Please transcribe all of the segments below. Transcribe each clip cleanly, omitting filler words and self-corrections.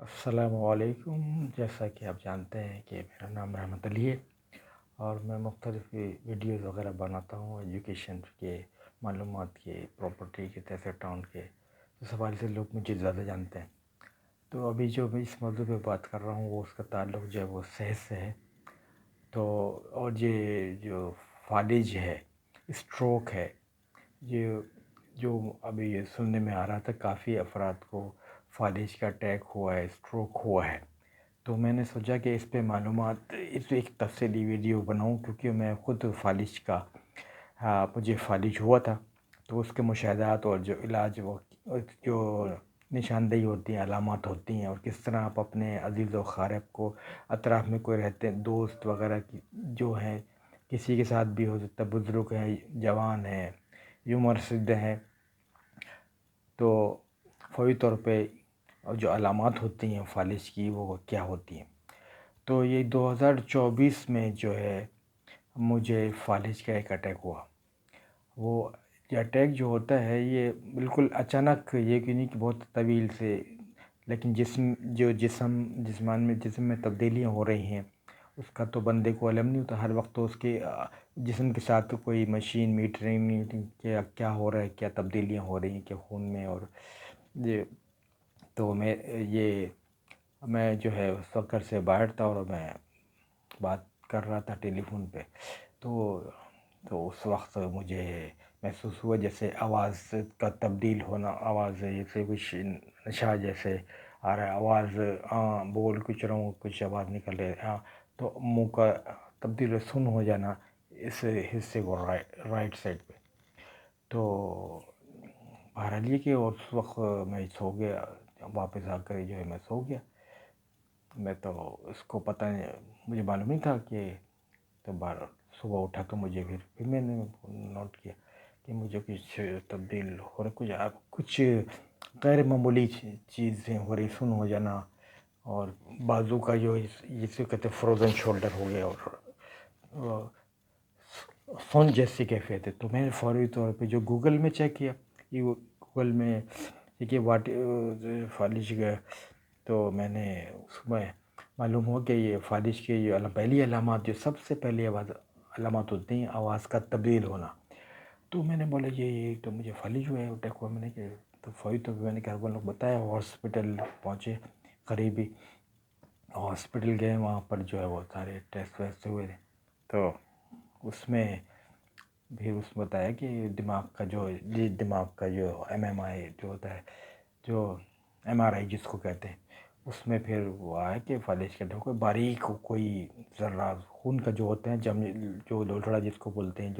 السلام علیکم۔ جیسا کہ آپ جانتے ہیں کہ میرا نام رحمت علی ہے اور میں مختلف ویڈیوز وغیرہ بناتا ہوں ایجوکیشن کے، معلومات کے، پراپرٹی کے، تیسے ٹاؤن کے اس حوالے سے لوگ مجھے زیادہ جانتے ہیں۔ تو ابھی جو میں اس موضوع پہ بات کر رہا ہوں وہ اس کا تعلق جو ہے وہ صحت سے ہے۔ تو اور یہ جو فالج ہے، اسٹروک ہے، یہ جو ابھی یہ سننے میں آ رہا تھا کافی افراد کو فالج کا اٹیک ہوا ہے، اسٹروک ہوا ہے۔ تو میں نے سوچا کہ اس پہ معلومات، اس پہ ایک تفصیلی ویڈیو بناؤں، کیونکہ میں خود فالج کا مجھے فالج ہوا تھا۔ تو اس کے مشاہدات اور جو علاج، وہ جو نشاندہی ہوتی ہیں، علامات ہوتی ہیں، اور کس طرح آپ اپنے عزیز و اقارب کو، اطراف میں کوئی رہتے ہیں دوست وغیرہ کی جو ہیں، کسی کے ساتھ بھی ہو سکتا ہے، بزرگ ہیں، جوان ہیں، عمر رسیدہ ہیں، تو فوری طور پہ جو علامات ہوتی ہیں فالج کی وہ کیا ہوتی ہیں۔ تو یہ 2024 میں جو ہے مجھے فالج کا ایک اٹیک ہوا۔ وہ یہ اٹیک جو ہوتا ہے یہ بالکل اچانک، یہ کہ نہیں کہ بہت طویل سے، لیکن جسم میں تبدیلیاں ہو رہی ہیں، اس کا تو بندے کو علم نہیں ہوتا۔ ہر وقت تو اس کے جسم کے ساتھ کوئی مشین میٹرنگ کہ کیا ہو رہا ہے، کیا تبدیلیاں ہو رہی ہیں، کیا خون میں، اور یہ تو میں جو ہے اس وقت گھر سے باہر تھا اور میں بات کر رہا تھا ٹیلی فون پہ۔ تو اس وقت مجھے محسوس ہوا جیسے آواز کا تبدیل ہونا، آواز جیسے کچھ نشہ جیسے آ رہا ہے، آواز بول کچھ رہا ہوں، کچھ آواز نکل رہی ہے، تو منہ کا تبدیل سن ہو جانا اس حصے کو، رائٹ سائڈ پہ۔ تو بہرحال یہ کہ اس وقت میں سو گیا، واپس آ کر جو ہے میں سو گیا۔ میں تو اس کو پتہ نہیں، مجھے معلوم نہیں تھا کہ تو صبح اٹھا تو مجھے پھر میں نے نوٹ کیا کہ مجھے کچھ تبدیل ہو رہا، کچھ غیر معمولی چیزیں ہو رہی، سن ہو جانا، اور بازو کا جو جسے کہتے ہیں فروزن شولڈر ہو گیا، اور فون جیسی کیفیت ہے۔ تو میں نے فوری طور پہ جو گوگل میں چیک کیا، یہ گوگل میں کہ واٹ فالج کا، تو میں نے اس میں معلوم ہوا کہ یہ فالج کے یہ پہلی علامات، جو سب سے پہلی علامات ہوتی ہیں آواز کا تبدیل ہونا۔ تو میں نے بولا یہ تو مجھے فالج ہوا ہے، اٹیک ہوا۔ میں نے کہ تو فوری طور پہ میں نے گھر والوں کو بتایا، ہاسپٹل پہنچے قریبی، ہاسپٹل گئے، وہاں پر جو ہے وہ سارے ٹیسٹ ویسٹ ہوئے تھے۔ تو اس میں بھی اس میں بتایا کہ دماغ کا جو ایم آئی جو ہوتا ہے، جو ایم آر آئی جس کو کہتے ہیں، اس میں پھر وہ آیا کہ فالج کا کوئی باریک کوئی ذرہ خون کا جو ہوتے ہیں، جو لوٹڑا جس کو بولتے ہیں،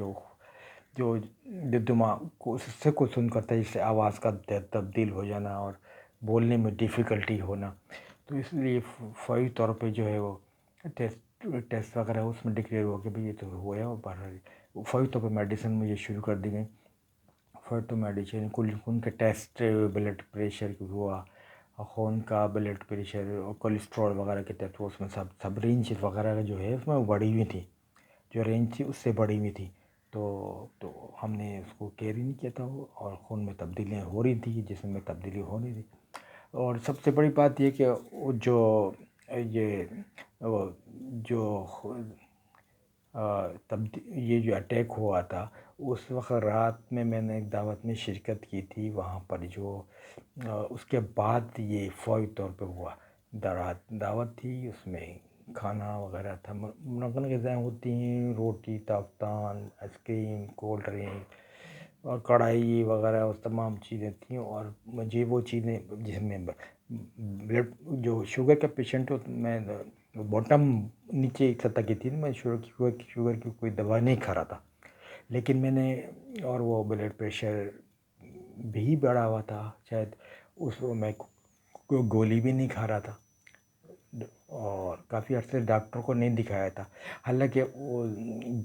جو دماغ کو اس سے کو سن کرتا ہے، جس سے آواز کا تبدیل ہو جانا اور بولنے میں ڈیفیکلٹی ہونا۔ تو اس لیے فوری طور پہ جو ہے وہ ٹیسٹ وغیرہ اس میں ڈکلیئر ہو کہ بھئی یہ تو ہوا ہے، اور فوری طور پہ میڈیسن مجھے شروع کر دی گئی۔ فوری تو میڈیسن، خون کے ٹیسٹ، بلڈ پریشر ہوا، خون کا بلڈ پریشر اور کولیسٹرول وغیرہ کے ٹیسٹ، اس میں سب رینج وغیرہ جو ہے اس میں بڑھی ہوئی تھی، جو رینج تھی اس سے بڑھی ہوئی تھی۔ تو ہم نے اس کو کیئر ہی نہیں کیا تھا، اور خون میں تبدیلیاں ہو رہی تھیں، جسم میں تبدیلی ہو رہی تھی۔ اور سب سے بڑی بات یہ کہ یہ جو اٹیک ہوا تھا، اس وقت رات میں نے ایک دعوت میں شرکت کی تھی، وہاں پر جو اس کے بعد یہ فوری طور پہ ہوا۔ دعوت تھی، اس میں کھانا وغیرہ تھا، منظم غذائیں ہوتی ہیں، روٹی، taftan, ice cream, cold drink اور کڑھائی وغیرہ، اور تمام چیزیں تھیں۔ اور مجھے وہ چیزیں، جس میں بلڈ، جو شوگر کا پیشنٹ ہو، میں باٹم نیچے سطح کی تھی، میں شوگر کی کوئی دوا نہیں کھا رہا تھا، لیکن میں نے، اور وہ بلڈ پریشر بھی بڑھا ہوا تھا شاید، اس کو میں کوئی گولی بھی نہیں کھا رہا تھا، اور کافی عرصے ڈاکٹر کو نہیں دکھایا تھا۔ حالانکہ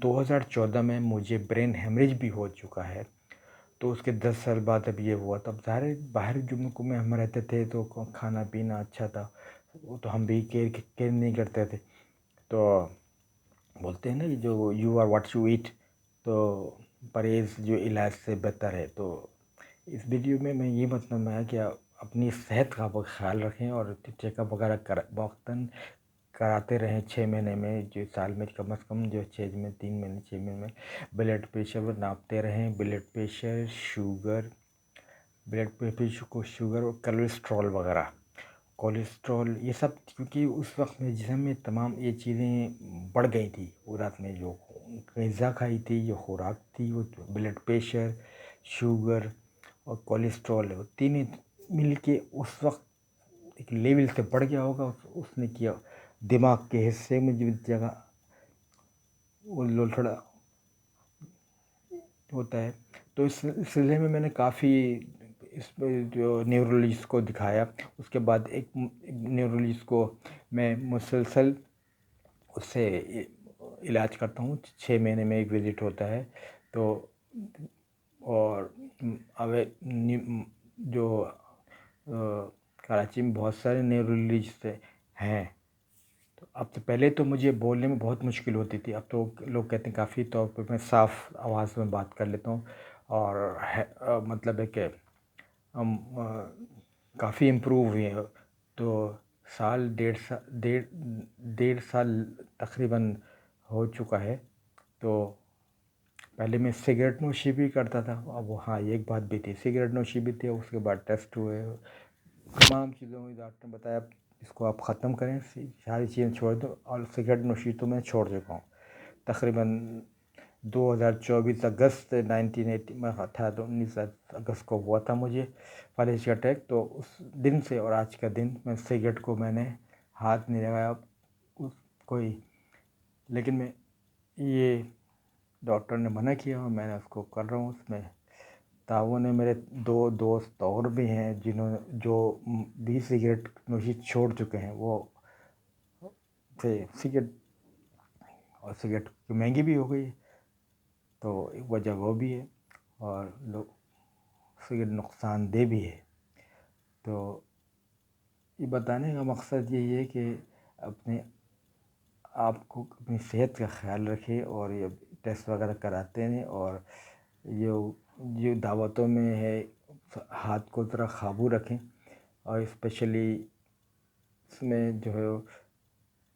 2014 میں مجھے برین ہیمریج بھی ہو چکا ہے، تو اس کے 10 سال بعد اب یہ ہوا۔ تب ظاہر باہر جو ملکوں میں ہم رہتے تھے تو کھانا پینا اچھا تھا، وہ تو ہم بھی کیئر نہیں کرتے تھے۔ تو بولتے ہیں نا کہ جو you are what you eat, تو پرہیز جو علاج سے بہتر ہے۔ تو اس ویڈیو میں یہ مطلب ہے کہ اپنی صحت کا خیال رکھیں اور چیک اپ وغیرہ وقتاً کراتے رہیں 6 مہینے میں، جو سال میں کم از کم جو 6 میں 3 مہینے 6 مہینے میں بلڈ پریشر ناپتے رہیں، بلڈ پریشر، شوگر اور کولیسٹرول وغیرہ، کولیسٹرول یہ سب، کیونکہ اس وقت میں جسم میں تمام یہ چیزیں بڑھ گئی تھی. وہ رات میں جو غذا کھائی تھی، جو خوراک تھی، وہ بلڈ پریشر، شوگر اور کولیسٹرول، وہ تینوں مل کے اس وقت ایک لیول سے بڑھ گیا ہوگا. اس نے کیا دماغ کے حصے میں جو جگہ وہ لوتھڑا ہوتا ہے. تو اس سلسلے میں نے کافی اس جو نیورولوجسٹ کو دکھایا. اس کے بعد ایک نیورولوجسٹ کو میں مسلسل اس سے علاج کرتا ہوں. 6 مہینے میں ایک وزٹ ہوتا ہے. تو اور جو کراچی میں بہت سارے نیورولوجسٹ ہیں. تو اب تو پہلے تو مجھے بولنے میں بہت مشکل ہوتی تھی، اب تو لوگ کہتے ہیں کافی طور پہ میں صاف آواز میں بات کر لیتا ہوں. اور مطلب ہے کہ ہم کافی امپروو ہوئے ہیں. تو ڈیڑھ سال تقریباً ہو چکا ہے. تو پہلے میں سگریٹ نوشی بھی کرتا تھا. اب ہاں ایک بات بھی تھی، سگریٹ نوشی بھی تھی. اس کے بعد ٹیسٹ ہوئے، تمام چیزوں میں ڈاکٹر نے بتایا اس کو آپ ختم کریں، ساری چیزیں چھوڑ دو. اور سگریٹ نوشی تو میں چھوڑ چکا ہوں تقریباً 2024 اگست 1980 میں تھا. تو 19 اگست کو ہوا تھا مجھے فالج کا اٹیک. تو اس دن سے اور آج کا دن میں سگریٹ کو میں نے ہاتھ نہیں لگایا کوئی. لیکن میں یہ ڈاکٹر نے منع کیا اور میں نے اس کو کر رہا ہوں. اس میں تعاون ہے. میرے 2 دوست اور بھی ہیں جو بھی سگریٹ نوشی چھوڑ چکے ہیں. وہ تھے سگریٹ، اور سگریٹ مہنگی بھی ہو گئی، تو ایک وجہ وہ بھی ہے. اور سگریٹ نقصان دہ بھی ہے. تو یہ بتانے کا مقصد یہی ہے کہ آپ کو اپنی صحت کا خیال رکھے اور یہ ٹیسٹ وغیرہ کراتے ہیں. اور جو دعوتوں میں ہے ہاتھ کو ذرا قابو رکھیں. اور اسپیشلی اس میں جو ہے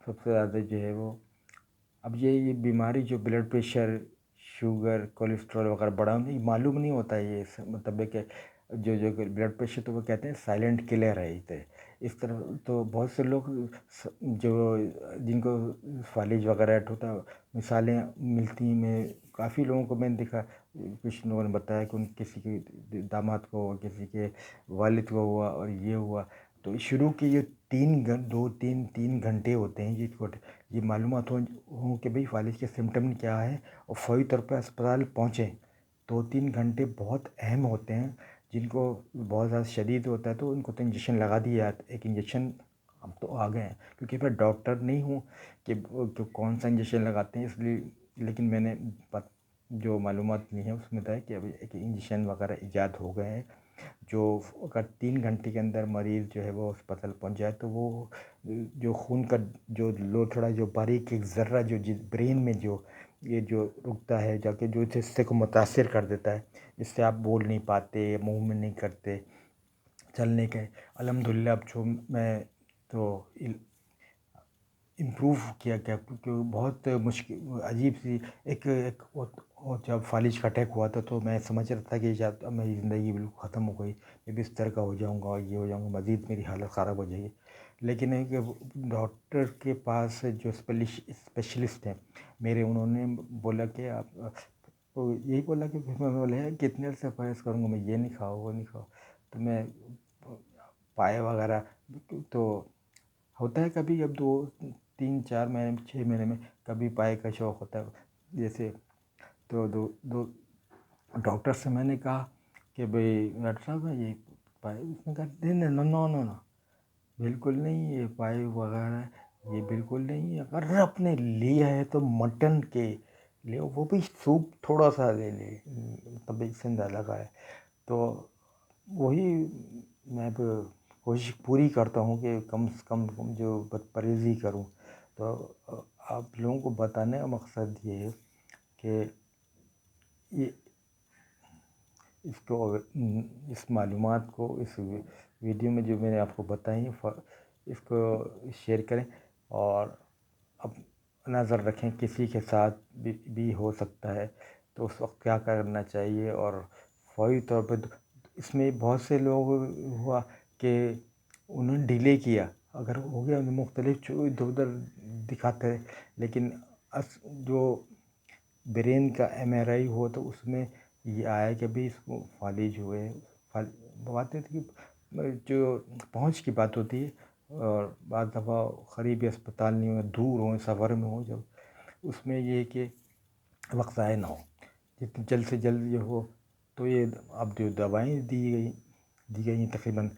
سب سے زیادہ جو ہے وہ اب یہ بیماری جو بلڈ پریشر، شوگر، کولیسٹرول وغیرہ بڑھا نہیں معلوم نہیں ہوتا. یہ مطلب ہے کہ جو بلڈ پریشر تو وہ کہتے ہیں سائلنٹ کلر ہے. اس طرح تو بہت سے لوگ جو جن کو فالج وغیرہ ہوتا ہے مثالیں ملتی ہیں. میں کافی لوگوں کو میں نے دیکھا، کچھ لوگوں نے بتایا کہ کسی کے داماد کو ہوا، کسی کے والد کو ہوا اور یہ ہوا. تو شروع کے یہ 3 گھنٹے ہوتے ہیں یہ معلومات ہوں کہ بھئی فالج کے سمٹم کیا ہے اور فوری طور پہ اسپتال پہنچیں. 2-3 گھنٹے بہت اہم ہوتے ہیں. جن کو بہت زیادہ شدید ہوتا ہے تو ان کو تو انجیکشن لگا دیا جاتا ہے. ایک انجیکشن اب تو آ گئے ہیں، کیونکہ میں ڈاکٹر نہیں ہوں کہ کون سا انجیکشن لگاتے ہیں، اس لیے. لیکن میں نے جو معلومات لی ہیں اس میں بتایا کہ ابھی ایک انجیکشن وغیرہ ایجاد ہو گئے ہیں جو اگر 3 گھنٹے کے اندر مریض جو ہے وہ اسپتال پہنچ جائے تو وہ جو خون کا جو لوتھڑا، جو باریک ایک ذرہ جو برین میں جو رکتا ہے جا کے جو اس حصے کو متاثر کر دیتا ہے، جس سے آپ بول نہیں پاتے، منہ میں نہیں کرتے، چلنے کے. الحمدللہ اب جو میں تو امپروو کیا کیونکہ بہت مشکل عجیب سی ایک جب فالج کا اٹیک ہوا تھا تو میں سمجھ رہا تھا کہ اب میری زندگی بالکل ختم ہو گئی، میں بستر کا ہو جاؤں گا، یہ ہو جاؤں گا، مزید میری حالت خراب ہو جائے گی. لیکن ایک ڈاکٹر کے پاس جو اسپیشلسٹ ہیں میرے، انہوں نے بولا کہ آپ یہی بولا کہ میں بولا کتنے عرصے پرہیز کروں گا، میں یہ نہیں کھاؤ وہ نہیں کھاؤ. تو میں پائے وغیرہ تو ہوتا ہے کبھی، اب 2-3-4 مہینے 6 مہینے میں کبھی پائے کا شوق ہوتا ہے جیسے. تو دو ڈاکٹر سے میں نے کہا کہ بھئی ڈاکٹر صاحب یہ پائے، اس نے کہا نہیں نو بالکل نہیں، یہ پائے وغیرہ یہ بالکل نہیں. اگر آپ نے لیا ہے تو مٹن کے لے، وہ بھی سوپ تھوڑا سا لے لے، طبیعت سے اندازہ لگا ہے. تو وہی میں کوشش پوری کرتا ہوں کہ کم سے کم جو پرہیزی کروں. تو آپ لوگوں کو بتانے کا مقصد یہ ہے کہ اس معلومات کو، اس ویڈیو میں جو میں نے آپ کو بتائی اس کو شیئر کریں، اور اب نظر رکھیں کسی کے ساتھ بھی ہو سکتا ہے تو اس وقت کیا کرنا چاہیے، اور فوری طور پہ اس میں بہت سے لوگ ہوا کہ انہوں نے ڈیلے کیا، اگر ہو گیا مختلف ادھر ادھر دکھاتے ہیں، لیکن جو برین کا MRI ہوا تو اس میں یہ آیا کہ بھی اس کو فالج ہوئے، بات ہے کہ جو پہنچ کی بات ہوتی ہے، اور بعض دفعہ قریبی اسپتال نہیں ہو، دور ہوں، سفر میں ہوں، جب اس میں یہ کہ وقت ضائع نہ ہو، جتنی جلد سے جلد یہ ہو تو یہ اب جو دوائیں دی گئی تقریباً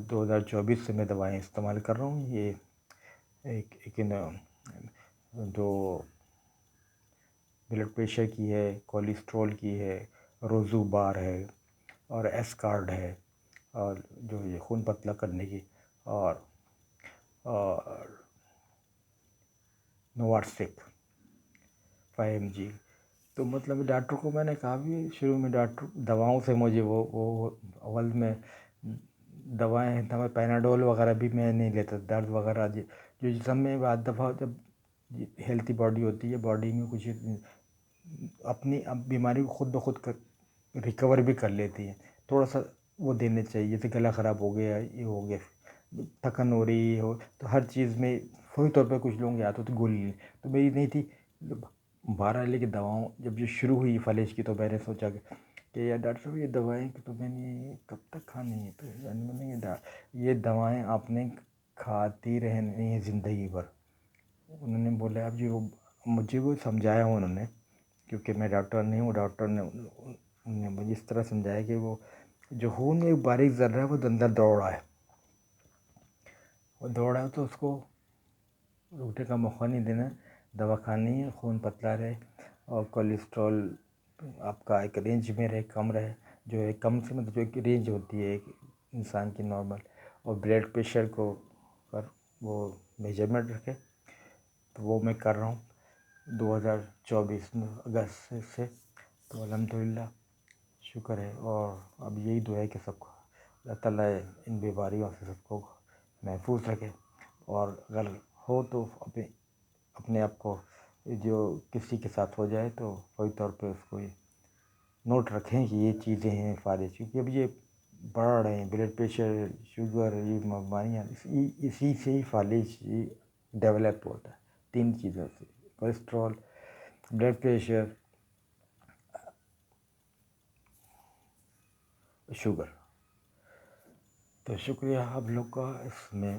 2024 سے میں دوائیں استعمال کر رہا ہوں. یہ ایک جو بلڈ پریشر کی ہے، کولیسٹرول کی ہے، روزو بار ہے، اور ایسکارڈ ہے، اور جو یہ خون پتلا کرنے کی، اور نوارسک 5 mg. تو مطلب ڈاکٹر کو میں نے کہا بھی شروع میں ڈاکٹر دواؤں سے مجھے وہ اول میں دوائیں پیناڈول وغیرہ بھی میں نہیں لیتا، درد وغیرہ جو جسم میں بعض دفعہ جب ہیلتھی باڈی ہوتی ہے، باڈی میں کچھ اپنی بیماری کو خود بخود ریکور بھی کر لیتی ہے، تھوڑا سا وہ دینے چاہیے. جیسے گلا خراب ہو گیا، یہ ہو گیا، تھکن ہو رہی ہو، تو ہر چیز میں فوری طور پہ کچھ لوگوں کی عادت ہوتی گولی لیں، تو میری نہیں تھی. 12 کی دواؤں جب یہ شروع ہوئی فالج کی تو میں نے سوچا کہ یار ڈاکٹر صاحب یہ دوائیں تو میں نے کب تک کھانی ہے، تو یہ دوائیں آپ نے کھاتی رہنی ہے زندگی بھر. انہوں نے بولا اب جو مجھے وہ سمجھایا انہوں نے، کیونکہ میں ڈاکٹر نہیں ہوں، ڈاکٹر نے مجھے اس طرح سمجھایا کہ وہ جو خون میں ایک باریک ذرہ ہے وہ اندر دوڑ رہا ہے تو اس کو روٹے کا موقع نہیں دینا، دوا کھانی ہے، خون پتلا رہے، اور کولیسٹرول آپ کا ایک رینج میں رہے، کم رہے، جو ہے کم سے مطلب جو ایک رینج ہوتی ہے ایک انسان کی نارمل، اور بلڈ پریشر کو وہ میجرمنٹ رکھے. تو وہ میں کر رہا ہوں 2024 اگست سے. تو الحمدللہ شکر ہے، اور اب یہی دعا ہے کہ سب کو اللہ تعالیٰ ان بیماریوں سے سب کو محفوظ رکھے، اور اگر ہو تو اپنے آپ کو جو کسی کے ساتھ ہو جائے تو فوری طور پہ اس کو نوٹ رکھیں کہ یہ چیزیں ہیں فالج، کیونکہ اب یہ بڑھ رہے ہیں، بلڈ پریشر، شوگر، یہ بیماریاں اسی سے ہی فالج ڈیولپ ہوتا ہے. 3 چیزوں سے، کولیسٹرول، بلڈ پریشر، شوگر. تو شکریہ آپ لوگ کا. اس میں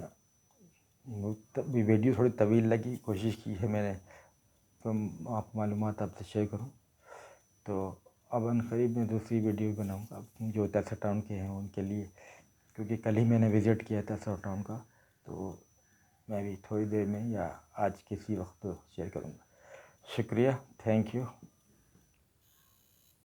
ویڈیو تھوڑی طویل لگی، کوشش کی ہے میں نے تو آپ معلومات آپ سے شیئر کروں. تو اب ان قریب میں دوسری ویڈیو بناؤں گا جو تیسرا ٹاؤن کے ہیں ان کے لیے، کیونکہ کل ہی میں نے وزٹ کیا تیسرا ٹاؤن کا، تو میں بھی تھوڑی دیر میں یا آج کسی وقت شیئر کروں گا. شکریہ، تھینک یو.